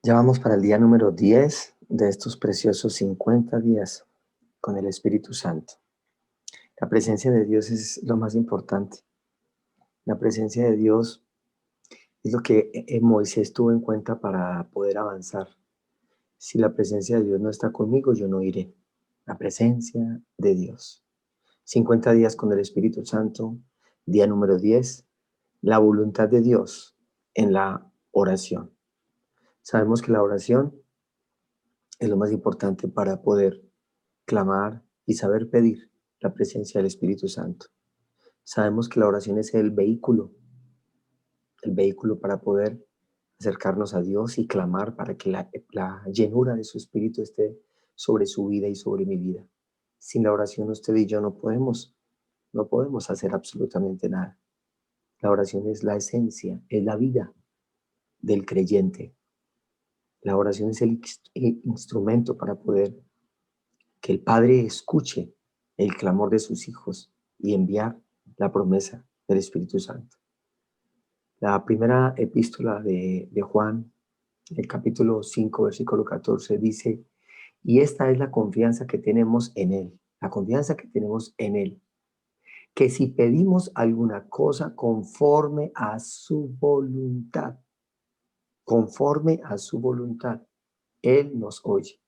Ya vamos para el día número 10 de estos preciosos 50 días con el Espíritu Santo. La presencia de Dios es lo más importante. La presencia de Dios es lo que Moisés tuvo en cuenta para poder avanzar. Si la presencia de Dios no está conmigo, yo no iré. La presencia de Dios. 50 días con el Espíritu Santo. Día número 10. La voluntad de Dios en la oración. Sabemos que la oración es lo más importante para poder clamar y saber pedir la presencia del Espíritu Santo. Sabemos que la oración es el vehículo para poder acercarnos a Dios y clamar para que la llenura de su Espíritu esté sobre su vida y sobre mi vida. Sin la oración usted y yo no podemos hacer absolutamente nada. La oración es la esencia, es la vida del creyente. La oración es el instrumento para poder que el Padre escuche el clamor de sus hijos y enviar la promesa del Espíritu Santo. La primera epístola de Juan, el capítulo 5, versículo 14, dice, y esta es la confianza que tenemos en Él, la confianza que tenemos en Él, que si pedimos alguna cosa conforme a su voluntad, Él nos oye.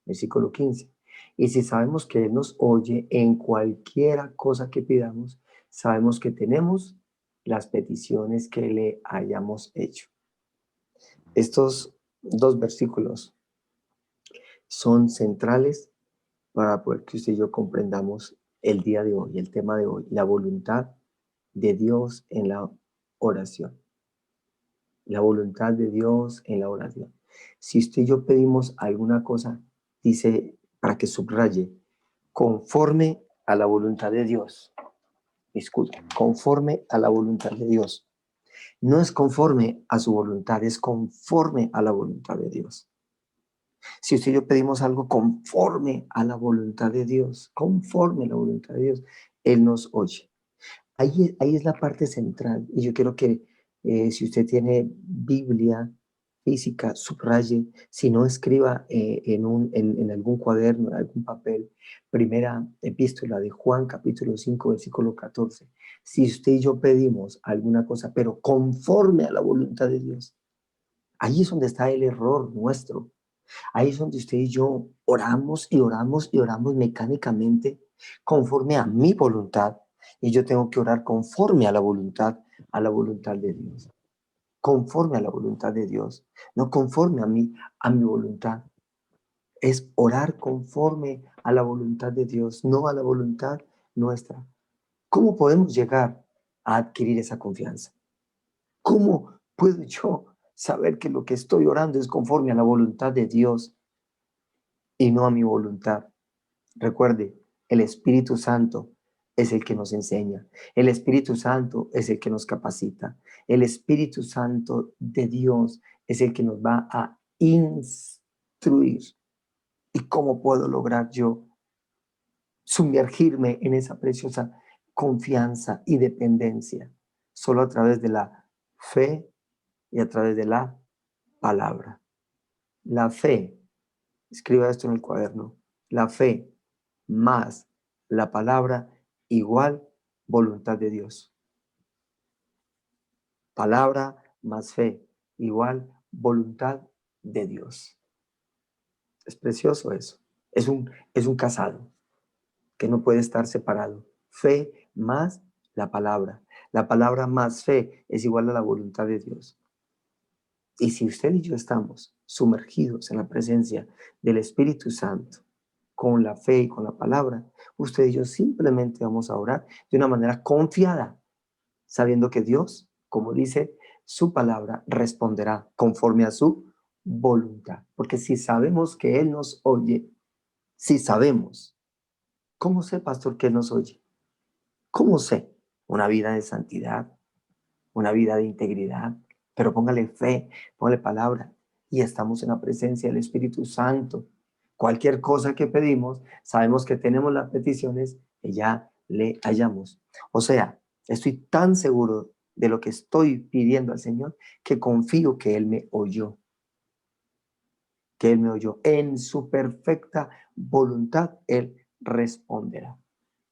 Versículo 15. Y si sabemos que Él nos oye en cualquiera cosa que pidamos, sabemos que tenemos las peticiones que le hayamos hecho. Estos dos versículos son centrales para poder que usted y yo comprendamos el día de hoy, el tema de hoy, la voluntad de Dios en la oración. La voluntad de Dios en la oración. Si usted y yo pedimos alguna cosa, dice, para que subraye, conforme a la voluntad de Dios. Disculpe, conforme a la voluntad de Dios. No es conforme a su voluntad, es conforme a la voluntad de Dios. Si usted y yo pedimos algo conforme a la voluntad de Dios, conforme a la voluntad de Dios, Él nos oye. Ahí es la parte central. Y yo quiero que si usted tiene Biblia física, subraye, si no escriba en algún cuaderno, en algún papel, primera epístola de Juan, capítulo 5, versículo 14. Si usted y yo pedimos alguna cosa, pero conforme a la voluntad de Dios, ahí es donde está el error nuestro. Ahí es donde usted y yo oramos y oramos y oramos mecánicamente conforme a mi voluntad. Y yo tengo que orar conforme a la voluntad de Dios. Conforme a la voluntad de Dios, no conforme a mi voluntad. Es orar conforme a la voluntad de Dios, no a la voluntad nuestra. ¿Cómo podemos llegar a adquirir esa confianza? ¿Cómo puedo yo saber que lo que estoy orando es conforme a la voluntad de Dios y no a mi voluntad? Recuerde, el Espíritu Santo es el que nos enseña. El Espíritu Santo es el que nos capacita. El Espíritu Santo de Dios es el que nos va a instruir. ¿Y cómo puedo lograr yo sumergirme en esa preciosa confianza y dependencia? Solo a través de la fe y a través de la palabra. La fe, escriba esto en el cuaderno, la fe más la palabra igual voluntad de Dios. Palabra más fe igual voluntad de Dios. Es precioso eso. Es un casado que no puede estar separado. Fe más la palabra. La palabra más fe es igual a la voluntad de Dios. Y si usted y yo estamos sumergidos en la presencia del Espíritu Santo, con la fe y con la palabra, usted y yo simplemente vamos a orar de una manera confiada, sabiendo que Dios, como dice su palabra, responderá conforme a su voluntad. Porque si sabemos que Él nos oye, si sabemos, ¿cómo sé, pastor, que Él nos oye? ¿Cómo sé? Una vida de santidad, una vida de integridad, pero póngale fe, póngale palabra y estamos en la presencia del Espíritu Santo. Cualquier cosa que pedimos, sabemos que tenemos las peticiones que ya le hallamos. O sea, estoy tan seguro de lo que estoy pidiendo al Señor que confío que Él me oyó. que Él me oyó. En su perfecta voluntad, Él responderá.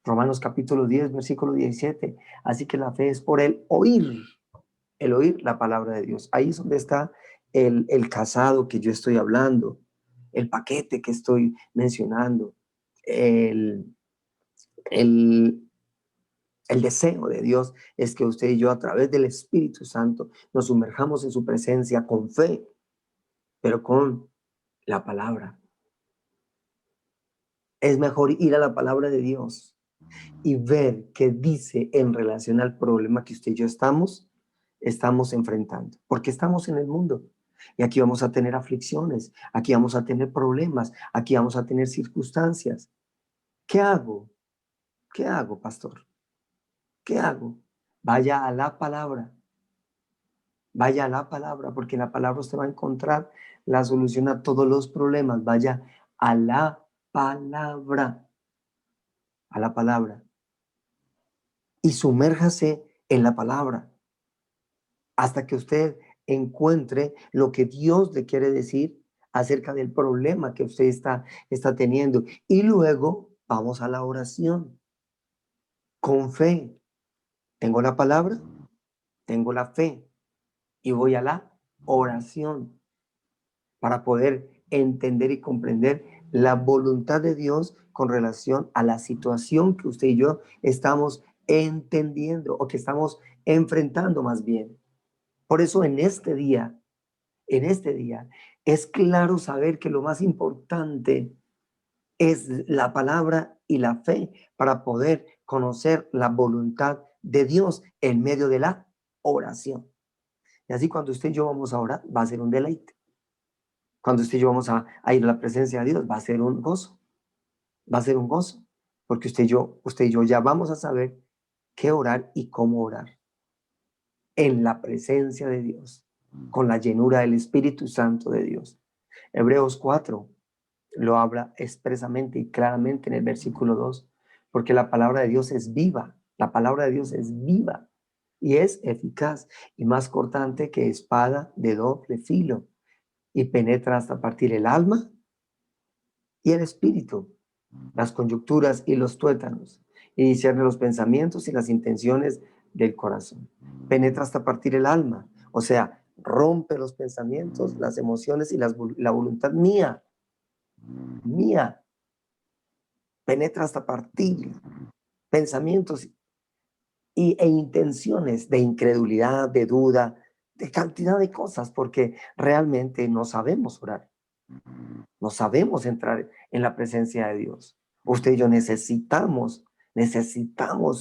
Romanos capítulo 10, versículo 17. Así que la fe es por el oír la palabra de Dios. Ahí es donde está el casado que yo estoy hablando, el paquete que estoy mencionando, el, el, el deseo de Dios es que usted y yo a través del Espíritu Santo nos sumerjamos en su presencia con fe, pero con la palabra. Es mejor ir a la palabra de Dios y ver qué dice en relación al problema que usted y yo estamos enfrentando, porque estamos en el mundo y aquí vamos a tener aflicciones, aquí vamos a tener problemas, aquí vamos a tener circunstancias. ¿Qué hago? ¿Qué hago, pastor? ¿Qué hago? Vaya a la palabra, vaya a la palabra, porque en la palabra usted va a encontrar la solución a todos los problemas. Vaya a la palabra, a la palabra, y sumérjase en la palabra hasta que usted encuentre lo que Dios le quiere decir acerca del problema que usted está teniendo. Y luego vamos a la oración con fe. Tengo la palabra, tengo la fe y voy a la oración para poder entender y comprender la voluntad de Dios con relación a la situación que usted y yo estamos entendiendo o que estamos enfrentando más bien. Por eso en este día, es claro saber que lo más importante es la palabra y la fe para poder conocer la voluntad de Dios en medio de la oración. Y así cuando usted y yo vamos a orar, va a ser un deleite. Cuando usted y yo vamos a ir a la presencia de Dios, va a ser un gozo. Va a ser un gozo. Porque usted y yo ya vamos a saber qué orar y cómo orar. En la presencia de Dios, con la llenura del Espíritu Santo de Dios. Hebreos 4 lo habla expresamente y claramente en el versículo 2, porque la palabra de Dios es viva, la palabra de Dios es viva y es eficaz y más cortante que espada de doble filo y penetra hasta partir el alma y el espíritu, las conyunturas y los tuétanos, y discierne los pensamientos y las intenciones del corazón. Penetra hasta partir el alma, o sea, rompe los pensamientos, las emociones y la voluntad mía. Penetra hasta partir pensamientos e intenciones de incredulidad, de duda, de cantidad de cosas, porque realmente no sabemos orar, no sabemos entrar en la presencia de Dios. Usted y yo necesitamos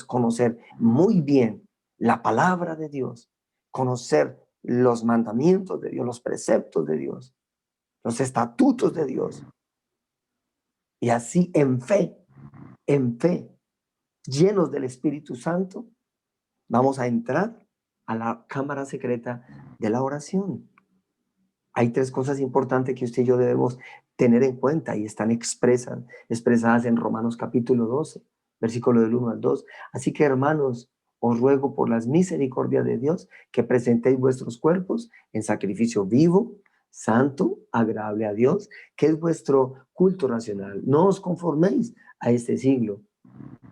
conocer muy bien la palabra de Dios, conocer los mandamientos de Dios, los preceptos de Dios, los estatutos de Dios. Y así en fe, llenos del Espíritu Santo, vamos a entrar a la cámara secreta de la oración. Hay tres cosas importantes que usted y yo debemos tener en cuenta y están expresadas en Romanos capítulo 12, versículo del 1 al 2. Así que, hermanos, os ruego por las misericordias de Dios que presentéis vuestros cuerpos en sacrificio vivo, santo, agradable a Dios, que es vuestro culto racional. No os conforméis a este siglo.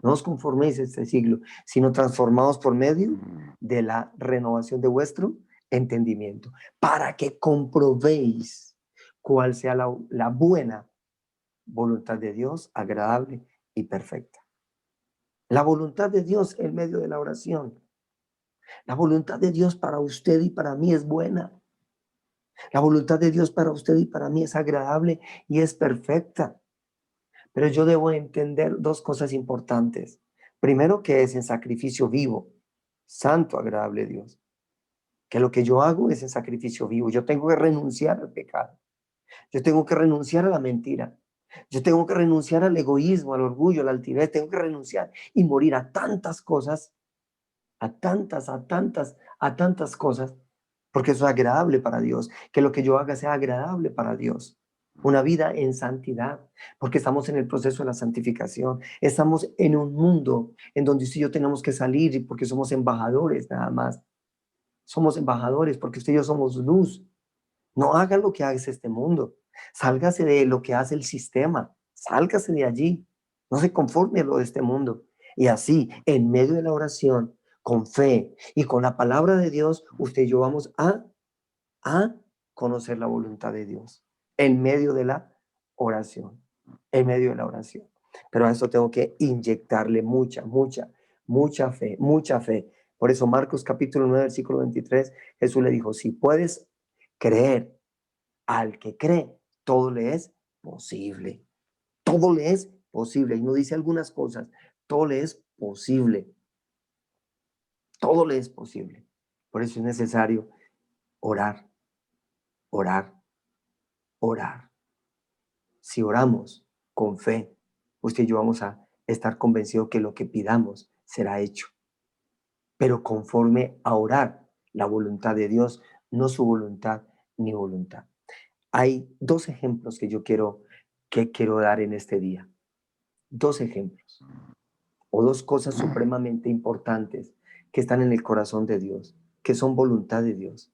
No os conforméis a este siglo, sino transformaos por medio de la renovación de vuestro entendimiento, para que comprobéis cuál sea la buena voluntad de Dios, agradable y perfecta. La voluntad de Dios en medio de la oración. La voluntad de Dios para usted y para mí es buena. La voluntad de Dios para usted y para mí es agradable y es perfecta. Pero yo debo entender dos cosas importantes. Primero, que es en sacrificio vivo, santo, agradable a Dios. Que lo que yo hago es en sacrificio vivo. Yo tengo que renunciar al pecado. Yo tengo que renunciar a la mentira. Yo tengo que renunciar al egoísmo, al orgullo, a la altivez. Tengo que renunciar y morir a tantas cosas, a tantas cosas, porque eso es agradable para Dios. Que lo que yo haga sea agradable para Dios. Una vida en santidad, porque estamos en el proceso de la santificación. Estamos en un mundo en donde usted y yo tenemos que salir porque somos embajadores nada más. Somos embajadores porque usted y yo somos luz. No hagan lo que hace este mundo. Sálgase de lo que hace el sistema. Sálgase de allí. No se conforme a lo de este mundo. Y así, en medio de la oración, con fe y con la palabra de Dios, usted y yo vamos a conocer la voluntad de Dios. En medio de la oración. En medio de la oración. Pero a eso tengo que inyectarle mucha fe, mucha fe. Por eso Marcos capítulo 9, versículo 23, Jesús le dijo, si puedes creer, al que cree, todo le es posible. Todo le es posible. Y no dice algunas cosas, todo le es posible. Todo le es posible. Por eso es necesario orar, orar, orar. Si oramos con fe, usted y yo vamos a estar convencidos que lo que pidamos será hecho. Pero conforme a orar la voluntad de Dios, no su voluntad ni voluntad. Hay dos ejemplos que quiero dar en este día. Dos ejemplos o dos cosas supremamente importantes que están en el corazón de Dios, que son voluntad de Dios.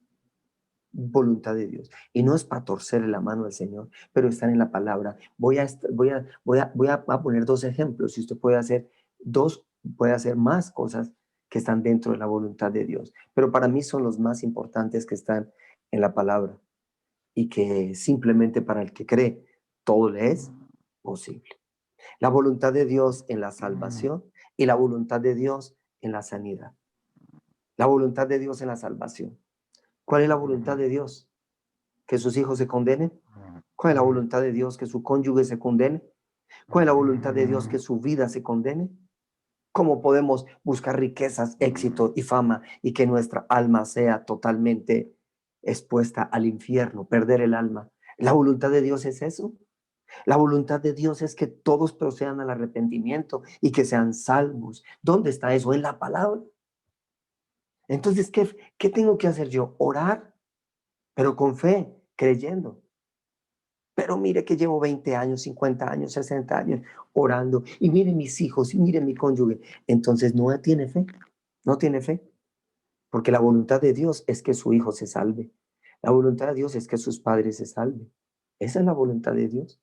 Voluntad de Dios. Y no es para torcerle la mano al Señor, pero están en la palabra. Voy a poner dos ejemplos y usted puede hacer más cosas que están dentro de la voluntad de Dios. Pero para mí son los más importantes que están en la palabra y que simplemente para el que cree, todo le es posible. La voluntad de Dios en la salvación y la voluntad de Dios en la sanidad. La voluntad de Dios en la salvación. ¿Cuál es la voluntad de Dios? ¿Que sus hijos se condenen? ¿Cuál es la voluntad de Dios? ¿Que su cónyuge se condene? ¿Cuál es la voluntad de Dios? ¿Que su vida se condene? ¿Cómo podemos buscar riquezas, éxito y fama y que nuestra alma sea totalmente expuesta al infierno, perder el alma? ¿La voluntad de Dios es eso? La voluntad de Dios es que todos procedan al arrepentimiento y que sean salvos. ¿Dónde está eso? En la palabra. Entonces, ¿qué tengo que hacer yo? Orar, pero con fe, creyendo. Pero mire que llevo 20 años, 50 años, 60 años orando y mire mis hijos y mire mi cónyuge. Entonces no tiene fe, no tiene fe. Porque la voluntad de Dios es que su hijo se salve. La voluntad de Dios es que sus padres se salven. Esa es la voluntad de Dios.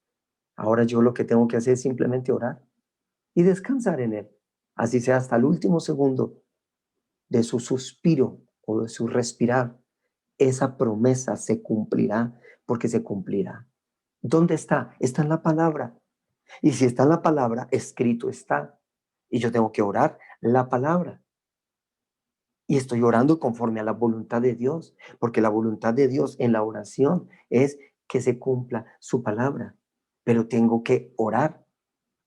Ahora yo lo que tengo que hacer es simplemente orar y descansar en Él. Así sea hasta el último segundo de su suspiro o de su respirar. Esa promesa se cumplirá porque se cumplirá. ¿Dónde está? Está en la palabra. Y si está en la palabra, escrito está. Y yo tengo que orar la palabra. Y estoy orando conforme a la voluntad de Dios, porque la voluntad de Dios en la oración es que se cumpla su palabra. Pero tengo que orar.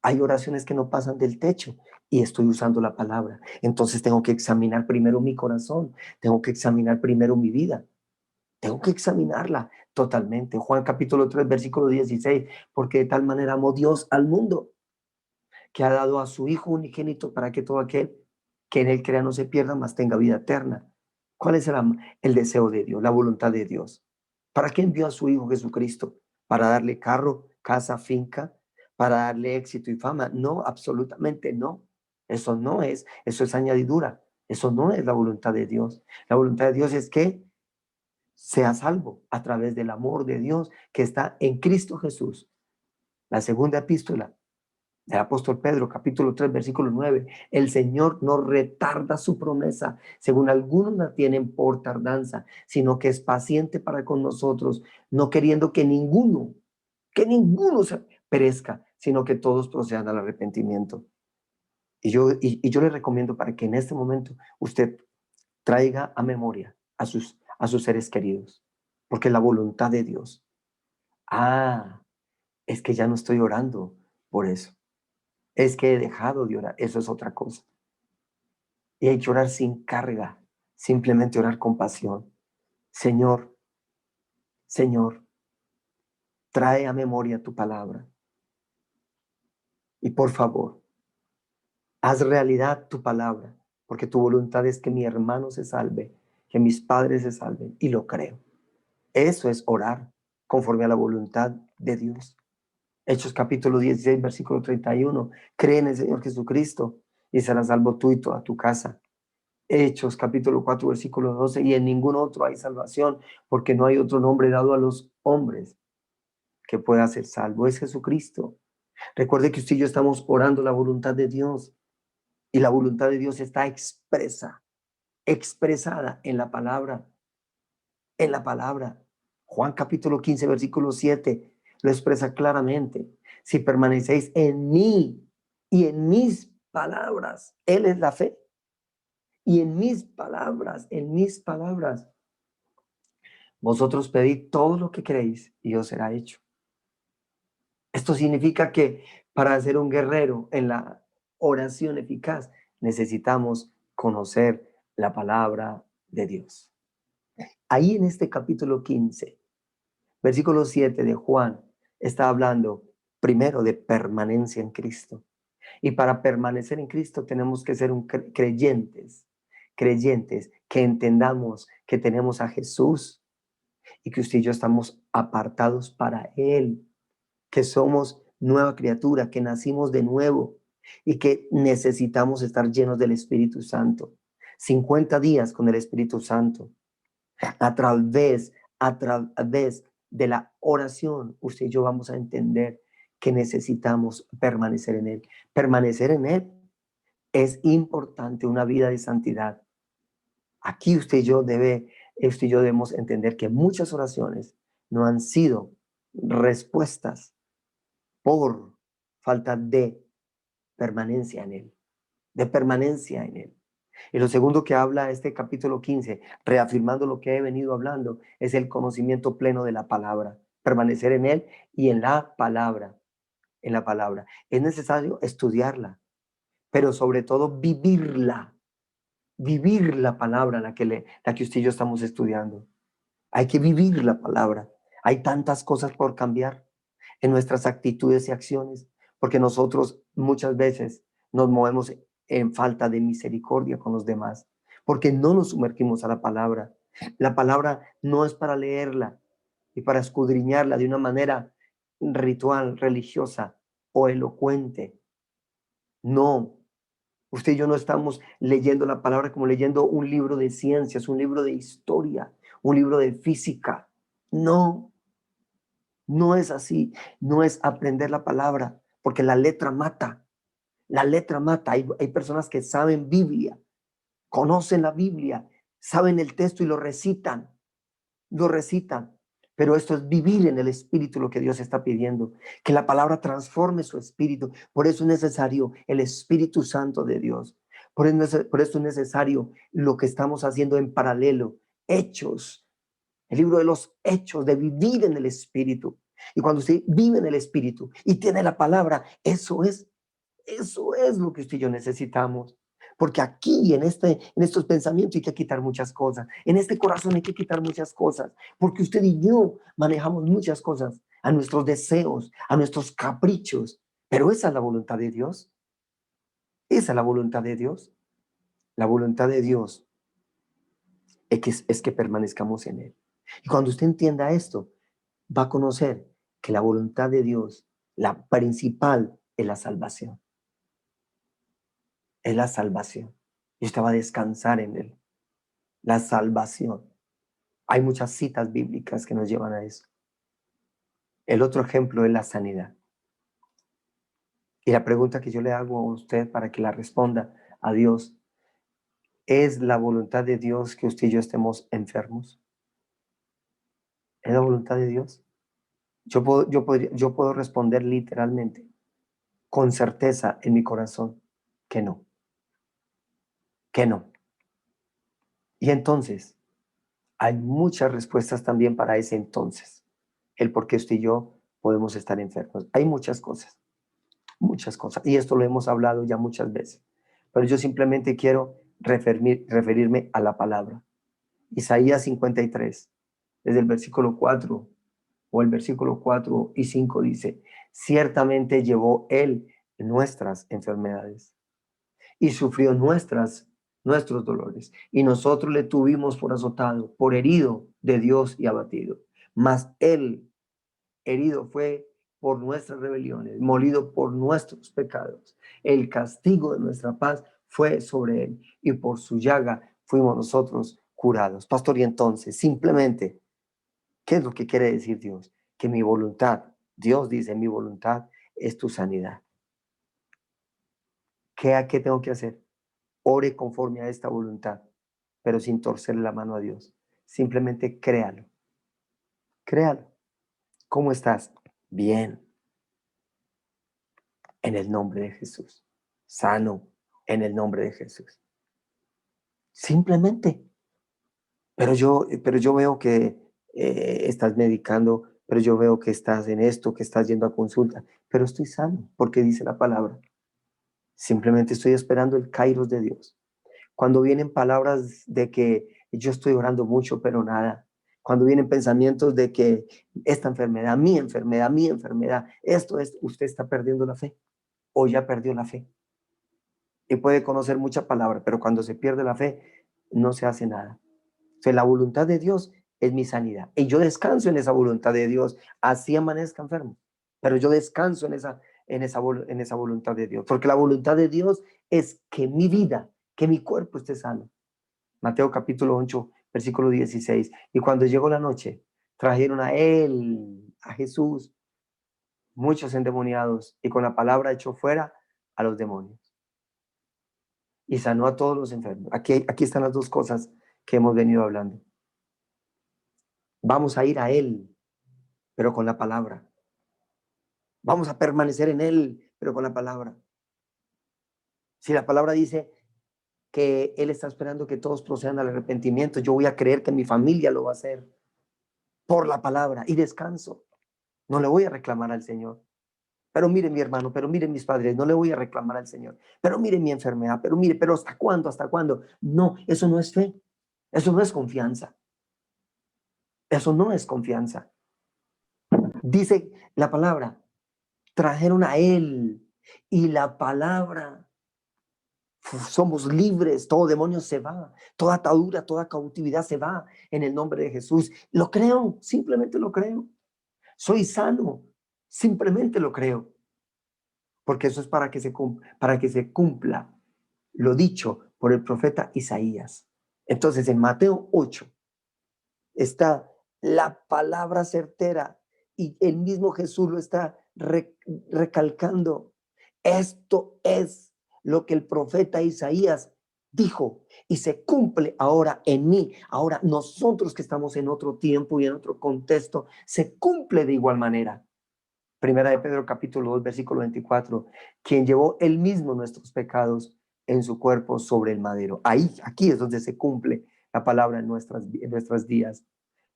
Hay oraciones que no pasan del techo y estoy usando la palabra. Entonces tengo que examinar primero mi corazón, tengo que examinar primero mi vida. Tengo que examinarla totalmente. Juan capítulo 3, versículo 16, porque de tal manera amó Dios al mundo, que ha dado a su Hijo unigénito para que todo aquel que en él crea no se pierda, mas tenga vida eterna. ¿Cuál es el deseo de Dios, la voluntad de Dios? ¿Para qué envió a su Hijo Jesucristo? ¿Para darle carro, casa, finca? ¿Para darle éxito y fama? No, absolutamente no. Eso es añadidura. Eso no es la voluntad de Dios. La voluntad de Dios es que sea salvo a través del amor de Dios que está en Cristo Jesús. La segunda epístola del apóstol Pedro, capítulo 3, versículo 9. El Señor no retarda su promesa, según algunos la tienen por tardanza, sino que es paciente para con nosotros, no queriendo que ninguno se perezca, sino que todos procedan al arrepentimiento. Y yo le recomiendo para que en este momento usted traiga a memoria a sus seres queridos, porque la voluntad de Dios. Es que ya no estoy orando por eso. Es que he dejado de orar. Eso es otra cosa. Y hay que orar sin carga, simplemente orar con pasión. Señor, Señor, trae a memoria tu palabra. Y por favor, haz realidad tu palabra, porque tu voluntad es que mi hermano se salve, que mis padres se salven, y lo creo. Eso es orar conforme a la voluntad de Dios. Hechos capítulo 16, versículo 31. Cree en el Señor Jesucristo y serás salvo tú y toda tu casa. Hechos capítulo 4, versículo 12. Y en ningún otro hay salvación, porque no hay otro nombre dado a los hombres que pueda ser salvo, es Jesucristo. Recuerde que usted y yo estamos orando la voluntad de Dios y la voluntad de Dios está expresada en la palabra, en la palabra. Juan capítulo 15, versículo 7 lo expresa claramente. Si permanecéis en mí y en mis palabras, Él es la fe. Y en mis palabras, vosotros pedid todo lo que queréis y os será hecho. Esto significa que para ser un guerrero en la oración eficaz necesitamos conocer la palabra de Dios. Ahí en este capítulo 15, versículo 7 de Juan, está hablando primero de permanencia en Cristo. Y para permanecer en Cristo tenemos que ser creyentes que entendamos que tenemos a Jesús y que usted y yo estamos apartados para Él, que somos nueva criatura, que nacimos de nuevo y que necesitamos estar llenos del Espíritu Santo. 50 días con el Espíritu Santo. A través de la oración, usted y yo vamos a entender que necesitamos permanecer en Él. Permanecer en Él es importante, una vida de santidad. Aquí usted y yo debemos entender que muchas oraciones no han sido respuestas por falta de permanencia en Él, de permanencia en Él. Y lo segundo que habla este capítulo 15, reafirmando lo que he venido hablando, es el conocimiento pleno de la palabra, permanecer en Él y en la palabra, en la palabra. Es necesario estudiarla, pero sobre todo vivir la palabra la que usted y yo estamos estudiando. Hay que vivir la palabra. Hay tantas cosas por cambiar en nuestras actitudes y acciones, porque nosotros muchas veces nos movemos en falta de misericordia con los demás, porque no nos sumergimos a la palabra. La palabra no es para leerla y para escudriñarla de una manera ritual, religiosa o elocuente. No, usted y yo no estamos leyendo la palabra como leyendo un libro de ciencias, un libro de historia, un libro de física. No, no es así. No es aprender la palabra, porque la letra mata. La letra mata. Hay personas que saben Biblia, conocen la Biblia, saben el texto y lo recitan. Pero esto es vivir en el Espíritu lo que Dios está pidiendo, que la palabra transforme su espíritu. Por eso es necesario el Espíritu Santo de Dios. Por eso es necesario lo que estamos haciendo en paralelo, Hechos, el libro de los Hechos, de vivir en el Espíritu. Y cuando usted vive en el Espíritu y tiene la palabra, eso es lo que usted y yo necesitamos. Porque aquí, en estos pensamientos, hay que quitar muchas cosas. En este corazón hay que quitar muchas cosas. Porque usted y yo manejamos muchas cosas a nuestros deseos, a nuestros caprichos. Pero esa es la voluntad de Dios. Esa es la voluntad de Dios. La voluntad de Dios es que permanezcamos en Él. Y cuando usted entienda esto, va a conocer que la voluntad de Dios, la principal, es la salvación. Es la salvación. Y usted va a descansar en Él. La salvación. Hay muchas citas bíblicas que nos llevan a eso. El otro ejemplo es la sanidad. Y la pregunta que yo le hago a usted para que la responda a Dios, ¿es la voluntad de Dios que usted y yo estemos enfermos? ¿Es la voluntad de Dios? Yo puedo responder literalmente, con certeza en mi corazón, que no, que no. Y entonces, hay muchas respuestas también para ese entonces, el por qué usted y yo podemos estar enfermos. Hay muchas cosas. Muchas cosas. Y esto lo hemos hablado ya muchas veces. Pero yo simplemente quiero referirme a la palabra. Isaías 53, desde el versículo 4 o el versículo 4 y 5 dice, ciertamente llevó Él nuestras enfermedades y sufrió nuestros dolores. Y nosotros le tuvimos por azotado, por herido de Dios y abatido. Mas Él herido fue por nuestras rebeliones, molido por nuestros pecados. El castigo de nuestra paz fue sobre Él y por su llaga fuimos nosotros curados. Pastor, y entonces, simplemente, ¿qué es lo que quiere decir Dios? Que mi voluntad Dios dice, mi voluntad es tu sanidad. ¿Qué tengo que hacer? Ore conforme a esta voluntad, pero sin torcerle la mano a Dios. Simplemente créalo. Créalo. ¿Cómo estás? Bien, en el nombre de Jesús. Sano, en el nombre de Jesús. Simplemente. Pero yo veo que estás medicando, pero yo veo que estás en esto, que estás yendo a consulta, pero estoy sano, porque dice la palabra. Simplemente estoy esperando el kairos de Dios. Cuando vienen palabras de que yo estoy orando mucho, pero nada. Cuando vienen pensamientos de que esta enfermedad, mi enfermedad, esto es, usted está perdiendo la fe o ya perdió la fe. Y puede conocer mucha palabra, pero cuando se pierde la fe, no se hace nada. O sea, la voluntad de Dios es mi sanidad. Y yo descanso en esa voluntad de Dios, así amanezca enfermo. Pero yo descanso en esa voluntad de Dios, porque la voluntad de Dios es que mi vida, que mi cuerpo esté sano. Mateo capítulo 8, versículo 16. Y cuando llegó la noche, trajeron a él, a Jesús, muchos endemoniados, y con la palabra echó fuera a los demonios. Y sanó a todos los enfermos. Aquí están las dos cosas que hemos venido hablando. Vamos a ir a él, pero con la palabra. Vamos a permanecer en él, pero con la palabra. Si la palabra dice que él está esperando que todos procedan al arrepentimiento, yo voy a creer que mi familia lo va a hacer por la palabra y descanso. No le voy a reclamar al Señor. Pero mire mi hermano, pero mire mis padres, no le voy a reclamar al Señor. Pero mire mi enfermedad, pero mire, pero ¿hasta cuándo? ¿Hasta cuándo? No, eso no es fe. Eso no es confianza. Eso no es confianza. Dice la palabra, trajeron a él y la palabra, somos libres, todo demonio se va, toda atadura, toda cautividad se va en el nombre de Jesús. Lo creo, simplemente lo creo. Soy sano, simplemente lo creo. Porque eso es para que se cumpla lo dicho por el profeta Isaías. Entonces, en Mateo 8 está la palabra certera y el mismo Jesús lo está recalcando. Esto es lo que el profeta Isaías dijo y se cumple ahora en mí. Ahora nosotros que estamos en otro tiempo y en otro contexto, se cumple de igual manera. Primera de Pedro capítulo 2 versículo 24, quien llevó él mismo nuestros pecados en su cuerpo sobre el madero. Aquí es donde se cumple la palabra en nuestras días,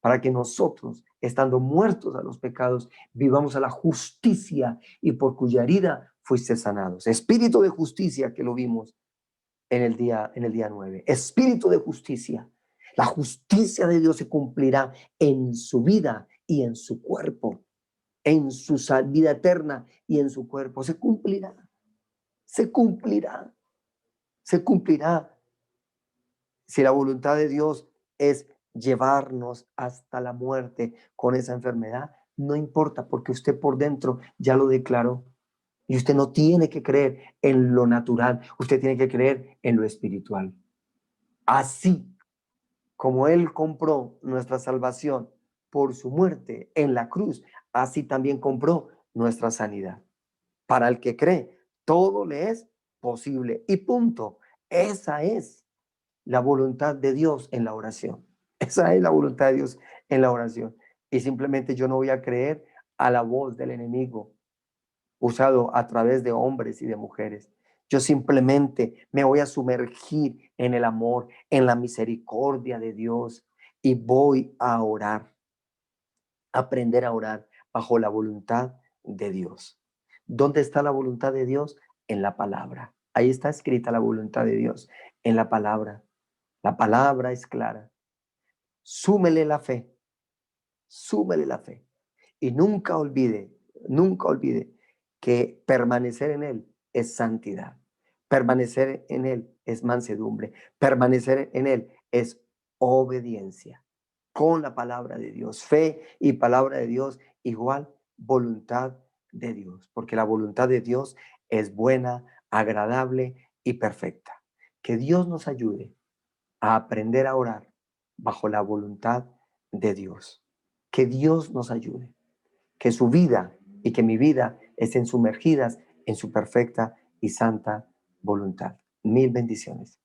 para que nosotros, estando muertos a los pecados, vivamos a la justicia y por cuya herida fuiste sanados. Espíritu de justicia que lo vimos en el día 9. Espíritu de justicia. La justicia de Dios se cumplirá en su vida y en su cuerpo, en su vida eterna y en su cuerpo. Se cumplirá, se cumplirá, se cumplirá. Si la voluntad de Dios es llevarnos hasta la muerte con esa enfermedad, no importa, porque usted por dentro ya lo declaró. Y usted no tiene que creer en lo natural, usted tiene que creer en lo espiritual. Así como Él compró nuestra salvación por su muerte en la cruz, así también compró nuestra sanidad. Para el que cree, todo le es posible. Y punto. Esa es la voluntad de Dios en la oración. Esa es la voluntad de Dios en la oración. Y simplemente yo no voy a creer a la voz del enemigo usado a través de hombres y de mujeres. Yo simplemente me voy a sumergir en el amor, en la misericordia de Dios y voy a orar, aprender a orar bajo la voluntad de Dios. ¿Dónde está la voluntad de Dios? En la palabra. Ahí está escrita la voluntad de Dios, en la palabra. La palabra es clara. Súmele la fe, súmele la fe. Y nunca olvide que permanecer en Él es santidad. Permanecer en Él es mansedumbre. Permanecer en Él es obediencia con la palabra de Dios. Fe y palabra de Dios igual voluntad de Dios, porque la voluntad de Dios es buena, agradable y perfecta. Que Dios nos ayude a aprender a orar bajo la voluntad de Dios. Que Dios nos ayude. Que su vida y que mi vida estén sumergidas en su perfecta y santa voluntad. Mil bendiciones.